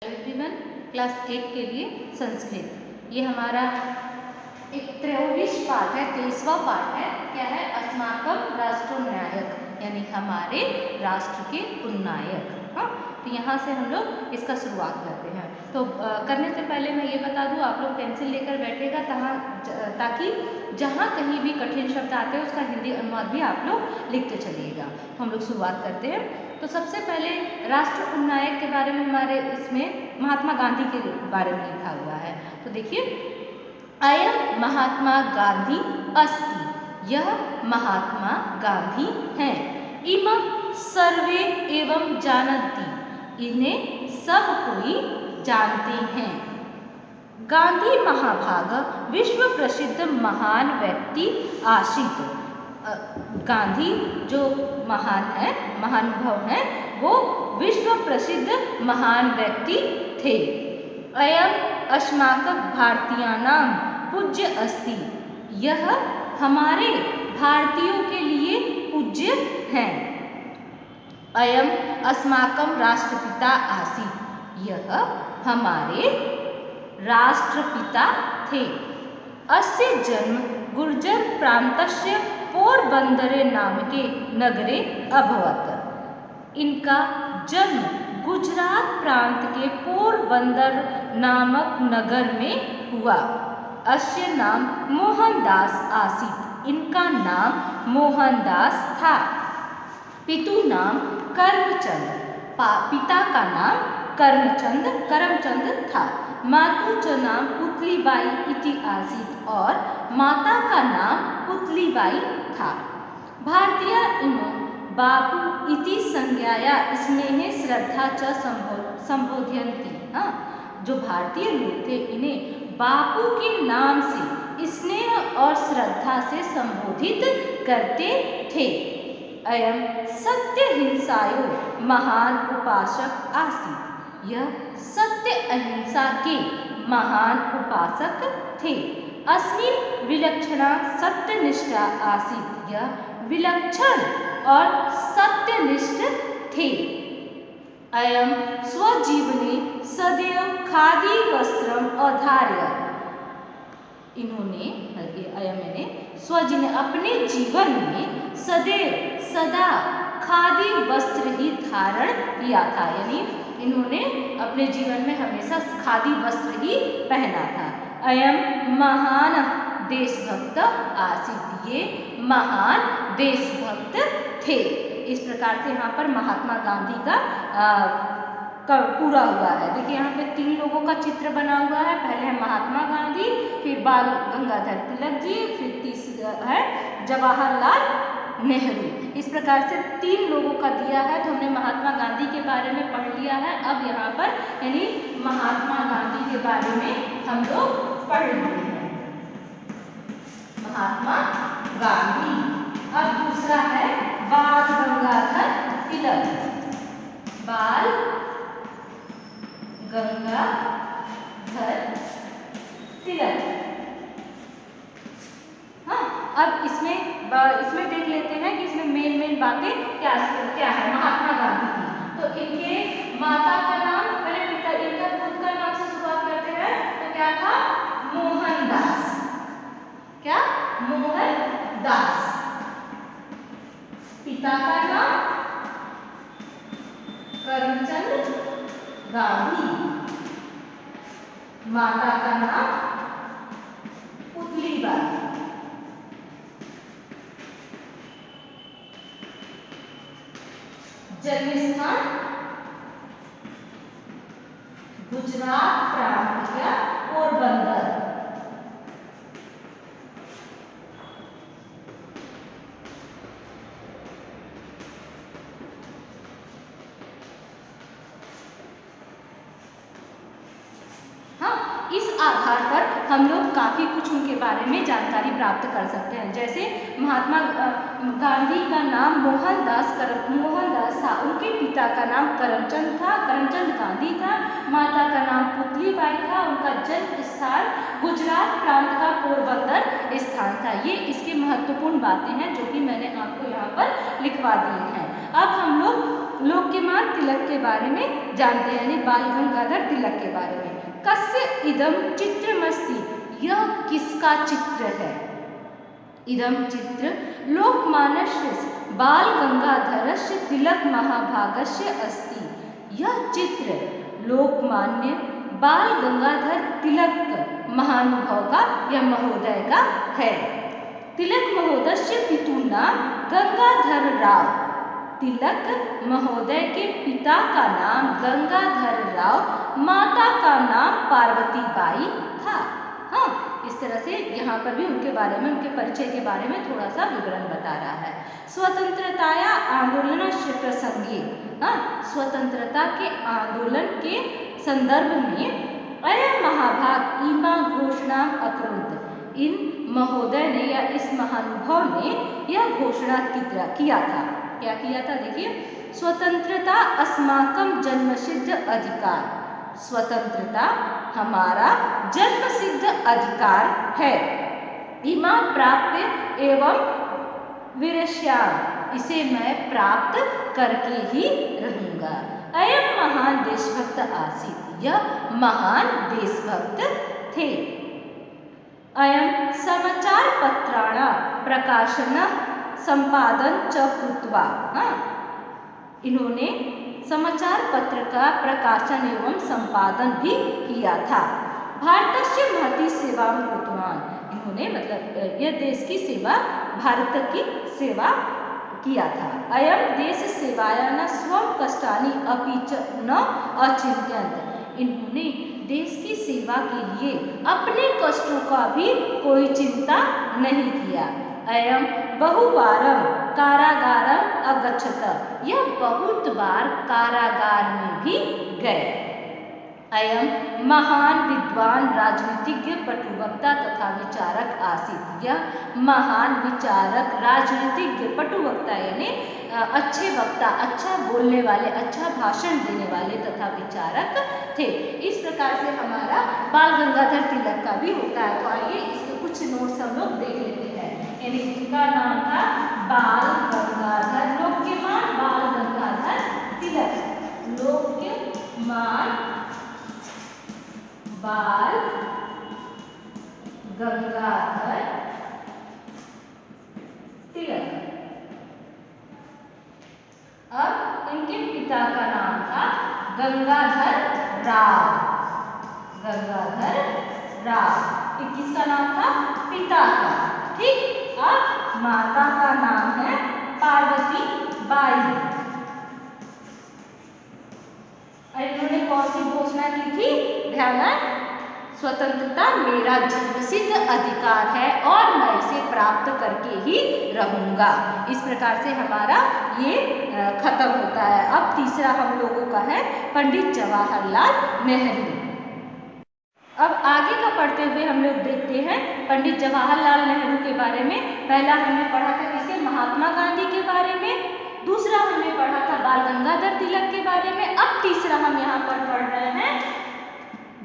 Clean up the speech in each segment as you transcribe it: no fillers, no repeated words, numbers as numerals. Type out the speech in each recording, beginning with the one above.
Everyone, class 8 के लिए संस्कृत ये हमारा एक 23 पाठ है, 23वां पाठ है। क्या है? अस्माकं राष्ट्रोन्नायक, यानी हमारे राष्ट्र के उन्नायक। हाँ, तो यहाँ से हम लोग इसका शुरुआत करते हैं। तो करने से पहले मैं ये बता दूँ, आप लोग पेंसिल लेकर बैठेगा ताकि जहाँ कहीं भी कठिन शब्द आते हैं उसका हिंदी अनुवाद भी आप लोग लिखते चलिएगा। तो हम लोग शुरुआत करते हैं। तो सबसे पहले राष्ट्र उन्नायक के बारे में हमारे इसमें महात्मा गांधी के बारे में लिखा हुआ है। तो देखिए, अयं महात्मा गांधी अस्ति, यह महात्मा गांधी हैं। इमं सर्वे एवं जानन्ति, इन्हें सब कोई जानते हैं। गांधी महाभाग विश्व प्रसिद्ध महान व्यक्ति आसीत। गांधी जो महान है, महानुभाव हैं, वो विश्व प्रसिद्ध महान व्यक्ति थे। अयं अस्माकं भारतीयानां पूज्य अस्ति, यह हमारे भारतीयों के लिए पूज्य हैं। अयं अस्माकं राष्ट्रपिता आसीत्, यह हमारे राष्ट्रपिता थे। अस्य जन्म गुर्जर प्रान्तस्य पोरबंदरे नामके नगरे अभवत्। इनका जन्म गुजरात प्रांत के पोरबंदर नामक नगर में हुआ। अस्य नाम मोहनदास आसीत्, इनका नाम मोहनदास था। पितु नाम करमचंद, पिता का नाम करमचंद था। मातु च नाम पुतलीबाई इति आसीत्, और माता का नाम पुतलीबाई था। भारतीय इनो बापू इति संज्ञाया स्नेहे श्रद्धा च संबोधयन्ति। हाँ, जो भारतीय लोग थे इन्हें बापू के नाम से स्नेह और श्रद्धा से संबोधित करते थे। अयं सत्य हिंसायो महान उपासक आसीत्, यह सत्य अहिंसा के महान उपासक थे। अस्मिन् विलक्षणा सत्यनिष्ठा आसीत्, यह विलक्षण और सत्यनिष्ठ थे। अयं स्वजीवने सदैव खादी वस्त्रम अधार्य, इन्होंने अपने जीवन में सदैव सदा खादी वस्त्र ही धारण किया था, यानी इन्होंने अपने जीवन में हमेशा खादी वस्त्र ही पहना था। अयं महान देशभक्त आसीत्, ये महान देशभक्त थे। इस प्रकार से यहाँ पर महात्मा गांधी का पूरा हुआ है। देखिए यहाँ पे 3 लोगों का चित्र बना हुआ है। पहले है महात्मा गांधी, फिर बाल गंगाधर तिलक जी, फिर तीसरा है जवाहरलाल नेहरू। इस प्रकार से 3 लोगों का दिया है। तो हमने महात्मा गांधी के बारे में पढ़ लिया है। अब यहाँ पर यानी महात्मा गांधी के बारे में हम लोग पढ़ रहे हैं। महात्मा गांधी। अब दूसरा है बाल गंगाधर तिलक। बाल गंगाधर तिलक। हाँ, अब इसमें देख लेते हैं कि इसमें मेन बातें क्या है महात्मा गांधी की। तो इनके माता का नाम, पहले इनका खुद का नाम से शुरुआत करते हैं। तो क्या था? मोहनदास। क्या? मोहनदास। पिता का नाम करमचंद गांधी, माता का नाम पुतलीबाई। जन्म स्थान गुजरात प्रांत का पोरबंदर। इस आधार पर हम लोग काफ़ी कुछ उनके बारे में जानकारी प्राप्त कर सकते हैं। जैसे महात्मा गांधी का नाम मोहनदास था, उनके पिता का नाम करमचंद गांधी था, माता का नाम पुतलीबाई था, उनका जन्म स्थान गुजरात प्रांत का पोरबंदर स्थान था। ये इसकी महत्वपूर्ण बातें हैं जो कि मैंने आपको यहाँ पर लिखवा दी हैं। अब हम लोग लोकमान्य तिलक के बारे में जानते हैं, यानी बाल गंगाधर तिलक के बारे में। कस्य इदम चित्रमस्ति, यह किसका चित्र है? इदम चित्र लोकमान्यस्य बाल गंगाधरस्य तिलक महाभागस्य अस्ति। यह चित्र लोकमान्य बाल गंगाधर तिलक महानुभाव का या महोदय का है। तिलक महोदय पितुः नाम गंगाधर राव। तिलक महोदय के पिता का नाम गंगाधर राव, माता का नाम पार्वती बाई था। हाँ, इस तरह से यहाँ पर भी उनके बारे में, उनके परिचय के बारे में थोड़ा सा विवरण बता रहा है। स्वतंत्रताया आंदोलन प्रसंगे, हाँ, स्वतंत्रता के आंदोलन के संदर्भ में अयम महाभाग इमा घोषणा अकुरुत, इन महोदय ने या इस महानुभाव ने यह घोषणा किया था। क्या किया था? देखिए, स्वतंत्रता अस्माकं जन्मसिद्ध अधिकार, स्वतंत्रता हमारा जन्मसिद्ध अधिकार है। इमा प्राप्य एवं विरश्याम, इसे मैं प्राप्त करके ही रहूंगा। अयम महान देशभक्त आसीत्, यह महान देशभक्त थे। अयम समाचार पत्राणा प्रकाशन संपादन च कृत्वा, हाँ, इन्होंने समाचार पत्र का प्रकाशन एवं संपादन भी किया था। भारतस्य महती सेवा कृतवान, इन्होंने मतलब यह देश की सेवा, भारत की सेवा किया था। अयम देश सेवाया न स्वम कष्टानि अपि च न अचिंत्यन्त, इन्होंने देश की सेवा के लिए अपने कष्टों का भी कोई चिंता नहीं किया। अयम बहुवारम कारागारम अगच्छत, यह बहुत बार कारागार में भी गए। अयम महान विद्वान राजनीतिज्ञ पटुवक्ता तथा विचारक आसीत्, यह महान विचारक राजनीतिज्ञ पटुवक्ता यानी अच्छे वक्ता, अच्छा बोलने वाले, अच्छा भाषण देने वाले तथा विचारक थे। इस प्रकार से हमारा बाल गंगाधर तिलक का भी होता है। तो आइए इसके कुछ नोट्स हम लोग देख लेते हैं। यानी इनका नाम था बाल गंगाधर, लोकमान्य बाल गंगाधर तिलक, लोकमान्य बाल गंगाधर तिलक। अब इनके पिता का नाम था गंगाधर राव, गंगाधर राव, ये किसका नाम था? पिता का। ठीक, अब माता का नाम है पार्वती बाई। इन्होंने कौन सी घोषणा की थी? ध्यान है, स्वतंत्रता मेरा जन्मसिद्ध अधिकार है और मैं इसे प्राप्त करके ही रहूंगा। इस प्रकार से हमारा ये खत्म होता है। अब तीसरा हम लोगों का है पंडित जवाहरलाल नेहरू। अब आगे का पढ़ते हुए हम लोग देखते हैं पंडित जवाहरलाल नेहरू के बारे में। पहला हमने पढ़ा था किसे? महात्मा गांधी के बारे में। दूसरा हमने पढ़ा था बाल गंगाधर तिलक के बारे में। अब तीसरा हम यहाँ पर पढ़ रहे हैं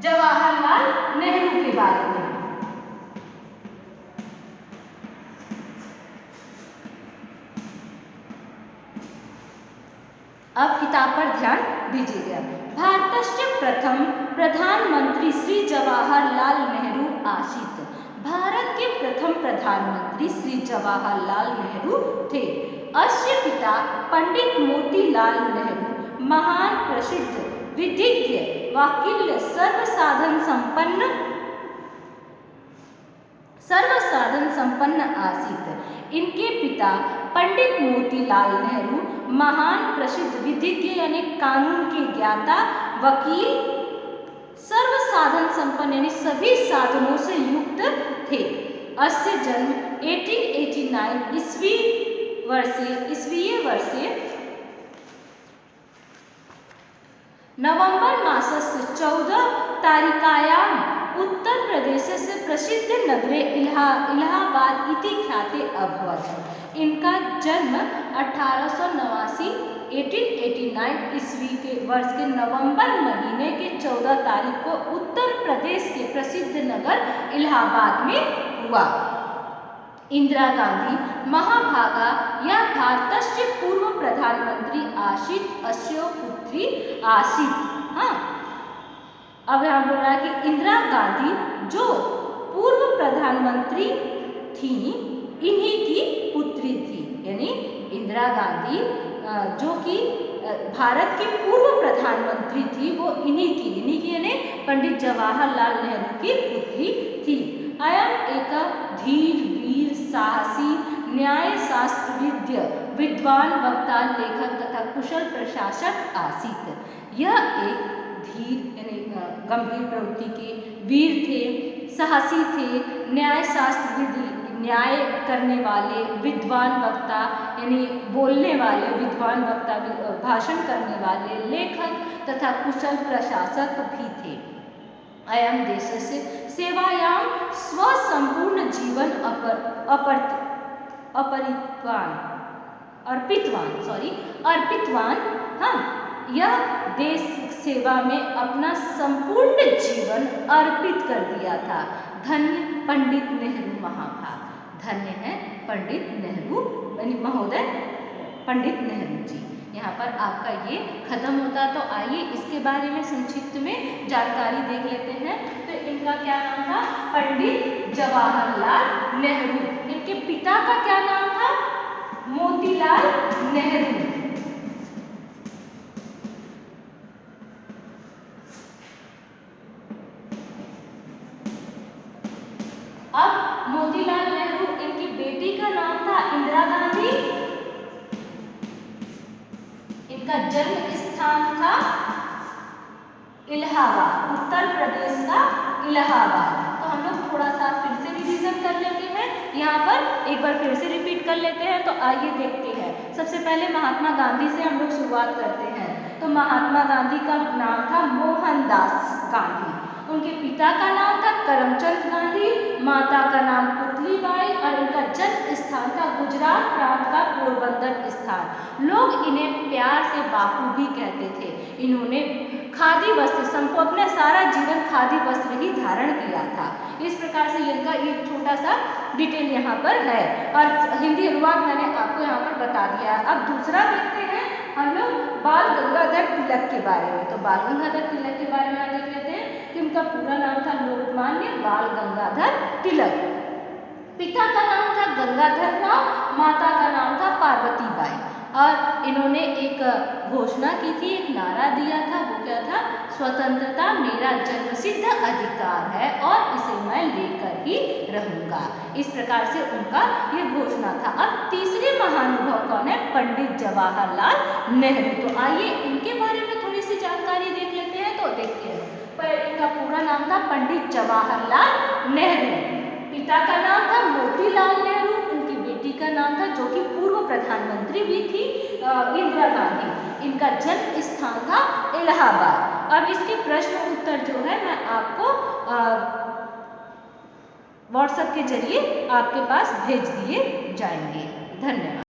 जवाहरलाल नेहरू के बारे में। अब किताब पर ध्यान दीजिएगा। भारतस्य प्रथम प्रधानमंत्री श्री जवाहरलाल नेहरू आसीत्, भारत के प्रथम प्रधानमंत्री श्री जवाहरलाल नेहरू थे। अस्य पिता पंडित मोतीलाल नेहरू महान प्रसिद्ध विधिज्ञ वकील सर्वसाधन संपन्न आसीत्। इनके पिता पंडित मोतीलाल नेहरू महान प्रसिद्ध विधिज्ञ यानी कानून के ज्ञाता, वकील, सर्वसाधन संपन्न यानी सभी साधनों से युक्त थे। अस्य जन्म 1889 ईस्वीय वर्षे नवंबर मासस्य 14 तारिकायां उत्तर प्रदेशस्य प्रसिद्ध नगरे इलाहाबाद इति ख्याते अभवत्। इनका जन्म 1889 ईस्वी के वर्ष के नवंबर महीने के 14 तारीख को उत्तर प्रदेश के प्रसिद्ध नगर इलाहाबाद में हुआ। इंदिरा गांधी महाभागा या भारतस्य पूर्व प्रधानमंत्री आसीत् अस्य पुत्री आसीत्। हाँ, अब यहाँ बोल रहा है कि इंदिरा गांधी जो पूर्व प्रधानमंत्री थी इन्हीं की पुत्री थी, यानी इंदिरा गांधी जो कि भारत की पूर्व प्रधानमंत्री थी वो इन्हीं की यानी पंडित जवाहरलाल नेहरू की पुत्री थी। अयम एक धीर वीर साहसी न्याय शास्त्रविद विद्वान वक्ता लेखक तथा कुशल प्रशासक आसीत्। यह एक धीर यानी गंभीर प्रवृत्ति के वीर थे, साहसी थे, न्याय शास्त्रविद न्याय करने वाले, विद्वान वक्ता यानी बोलने वाले, विद्वान वक्ता भाषण करने वाले, लेखक तथा कुशल प्रशासक भी थे। अयम देशस्य सेवायां स्वसंपूर्ण जीवन अर्पितवान। हाँ, यह देश सेवा में अपना संपूर्ण जीवन अर्पित कर दिया था। धन्य पंडित नेहरू महाभाग। धन्य है पंडित नेहरू महोदय, पंडित नेहरू जी। यहाँ पर आपका ये खत्म होता, तो आइए इसके बारे में संक्षिप्त में जानकारी देख लेते हैं। तो इनका क्या नाम था? पंडित जवाहरलाल नेहरू। इनके पिता का क्या नाम था? मोतीलाल नेहरू। अब मोतीलाल नेहरू, इनकी बेटी का नाम था इंदिरा गांधी। इनका जन्म स्थान था इलाहाबाद, उत्तर प्रदेश का इलाहाबाद। तो हम लोग थोड़ा सा फिर से रिवीजन कर लेते हैं, यहाँ पर एक बार फिर से रिपीट कर लेते हैं। तो आइए देखते हैं। सबसे पहले महात्मा गांधी से हम लोग शुरुआत करते हैं। तो महात्मा गांधी का नाम था मोहनदास गांधी। उनके पिता का नाम था करमचंद गांधी, माता का नाम पुतलीबाई और इनका जन्म स्थान था गुजरात प्रांत का पोरबंदर स्थान। लोग इन्हें प्यार से बापू भी कहते थे। इन्होंने खादी वस्त्र अपना सारा जीवन खादी वस्त्र ही धारण किया था। इस प्रकार से इनका एक छोटा सा डिटेल यहाँ पर है और हिंदी अनुवाद मैंने आपको यहाँ पर बता दिया। अब दूसरा देखते हैं हम लोग बाल गंगाधर तिलक के बारे में। तो बाल गंगाधर तिलक के बारे में देख लेते हैं कि उनका पूरा नाम था लोकमान्य बाल गंगाधर तिलक। पिता का नाम था गंगाधर राव, माता का नाम था पार्वतीबाई। और इन्होंने एक घोषणा की थी, एक नारा दिया था, वो क्या था? स्वतंत्रता मेरा जन्मसिद्ध अधिकार है और इसे मैं लेकर ही रहूंगा। इस प्रकार से उनका ये घोषणा था। अब तीसरे महानुभाव कौन है? पंडित जवाहरलाल नेहरू। तो आइए इनके बारे में थोड़ी सी जानकारी देख लेते हैं। तो देखते हैं, इनका पूरा नाम था पंडित जवाहरलाल नेहरू। पिता का नाम था मोतीलाल नेहरू, उनकी बेटी का नाम था जो कि पूर्व प्रधानमंत्री भी थी इंदिरा गांधी। इनका जन्म स्थान था इलाहाबाद। अब इसके प्रश्न उत्तर जो है मैं आपको व्हाट्सएप के जरिए आपके पास भेज दिए जाएंगे। धन्यवाद।